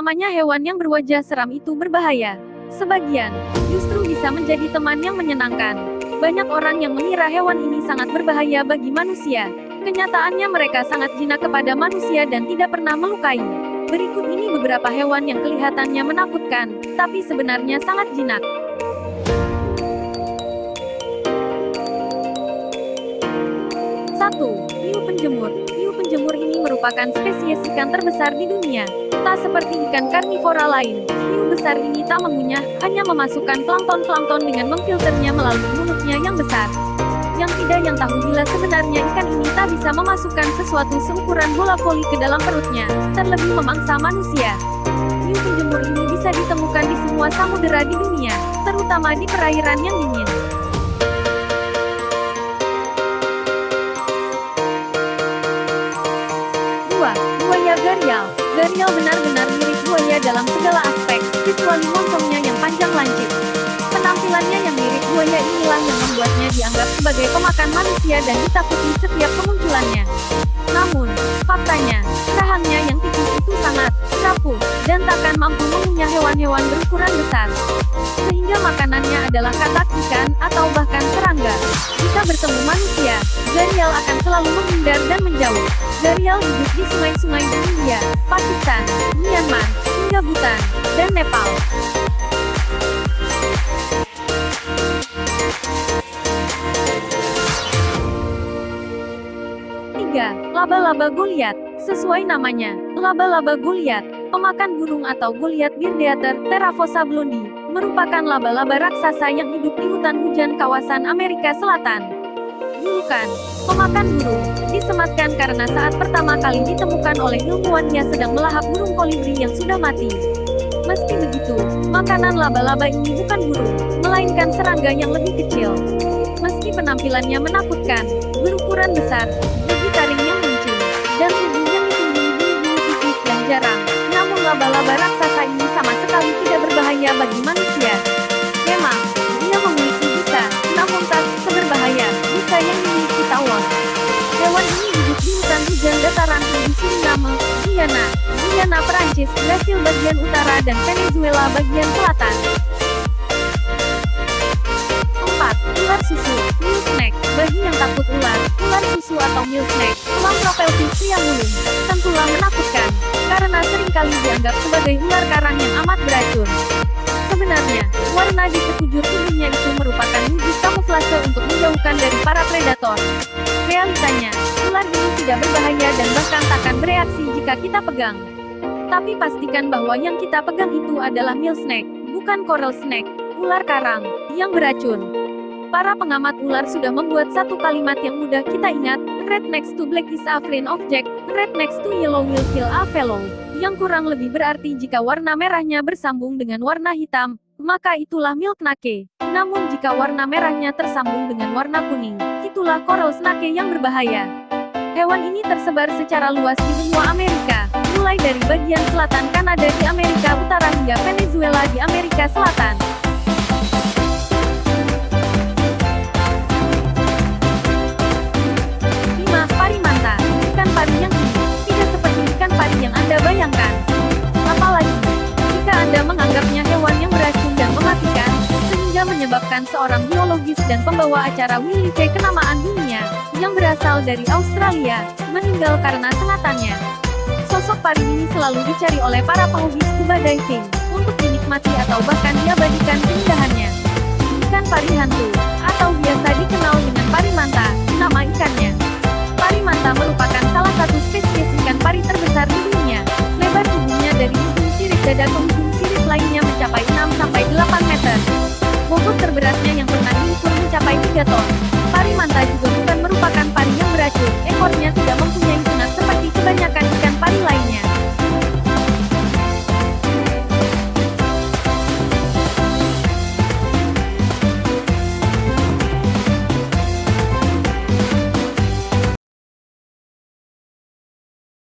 selamanya hewan yang berwajah seram itu berbahaya. Sebagian justru bisa menjadi teman yang menyenangkan. Banyak orang yang mengira hewan ini sangat berbahaya bagi manusia. Kenyataannya mereka sangat jinak kepada manusia dan tidak pernah melukai. Berikut ini beberapa hewan yang kelihatannya menakutkan, tapi sebenarnya sangat jinak. 1. Hiu penjemur. Hiu penjemur ini merupakan spesies ikan terbesar di dunia. Tak seperti ikan karnivora lain, hiu besar ini tak mengunyah, hanya memasukkan plankton-plankton dengan memfilternya melalui mulutnya yang besar. Yang tidak tahu bila sebenarnya ikan ini tak bisa memasukkan sesuatu seukuran bola voli ke dalam perutnya, terlebih memangsa manusia. Hiu penjemur ini bisa ditemukan di semua samudera di dunia, terutama di perairan yang dingin. 2. Buaya Gharial. Gharial benar-benar mirip buaya dalam segala aspek, kecuali moncongnya yang panjang lancip. Penampilannya yang mirip buaya inilah yang membuatnya dianggap sebagai pemakan manusia dan ditakuti setiap kemunculannya. Namun, faktanya, rahangnya yang tipis itu sangat rapuh, dan takkan mampu mengunyah hewan-hewan berukuran besar. Sehingga makanannya adalah katak ikan, atau bahkan serangga. Jika bertemu manusia, Gharial akan selalu menghindar dan menjauh. Gharial hidup di sungai-sungai di India, Pakistan, Myanmar, hingga Bhutan, dan Nepal. 3. Laba-laba Goliath. Sesuai namanya, laba-laba Goliath, pemakan burung atau Goliath Birdeater, Theraphosa blondi, merupakan laba-laba raksasa yang hidup di hutan hujan kawasan Amerika Selatan. Julukan pemakan burung disematkan karena saat pertama kali ditemukan oleh ilmuwannya sedang melahap burung kolibri yang sudah mati. Meski begitu, makanan laba-laba ini bukan burung, melainkan serangga yang lebih kecil. Meski penampilannya menakutkan, berukuran besar, gigi taring yang licin, dan tubuhnya ditumbuhi bulu-bulu tipis dan jarang, namun laba-laba raksasa ini sama sekali tidak berbahaya bagi manusia. Memang, dia memiliki bisa, namun tak seberbahaya bisa yang dimiliki tawon. Hewan ini hidup di hutan hujan dataran tinggi Suriname, Guyana, Perancis, Brasil bagian utara dan Venezuela bagian selatan. 4. Ular susu, milk snake. Bagi yang takut ular susu atau milk snake, tulang propelvis pria mulung, tentulah menakutkan, karena seringkali dianggap sebagai ular karang yang amat beracun. Sebenarnya, warna di sekujur tubuhnya itu merupakan wujud kamuflase untuk menjauhkan dari para predator. Realitanya, ular ini tidak berbahaya dan bahkan takkan bereaksi jika kita pegang. Tapi pastikan bahwa yang kita pegang itu adalah milk snake, bukan coral snake, ular karang, yang beracun. Para pengamat ular sudah membuat satu kalimat yang mudah kita ingat, red next to black is a friend of Jack, red next to yellow will kill a fellow, yang kurang lebih berarti jika warna merahnya bersambung dengan warna hitam, maka itulah milk snake. Namun jika warna merahnya tersambung dengan warna kuning, itulah coral snake yang berbahaya. Hewan ini tersebar secara luas di benua Amerika, mulai dari bagian selatan Kanada di Amerika Utara hingga Venezuela di Amerika Selatan. 5. Parimanta. Ikan pari yang ini tidak seperti ikan pari yang Anda bayangkan. Apalagi jika Anda menganggapnya hewan yang beracun dan mematikan, sehingga menyebabkan seorang biologis dan pembawa acara Willy K. kenamaan dunia, yang berasal dari Australia, meninggal karena sengatannya. Sosok pari ini selalu dicari oleh para penghobi scuba diving, untuk dinikmati atau bahkan diabadikan keindahannya. Ikan pari hantu, atau biasa dikenal dengan parimanta, nama ikannya. Parimanta merupakan salah satu spesies ikan pari terbesar di dunia. Lebar tubuhnya dari ujung sirip dada ke ujung sirip lainnya mencapai 6-8 meter. Bobot terberatnya yang pernah diukur mencapai 3 ton.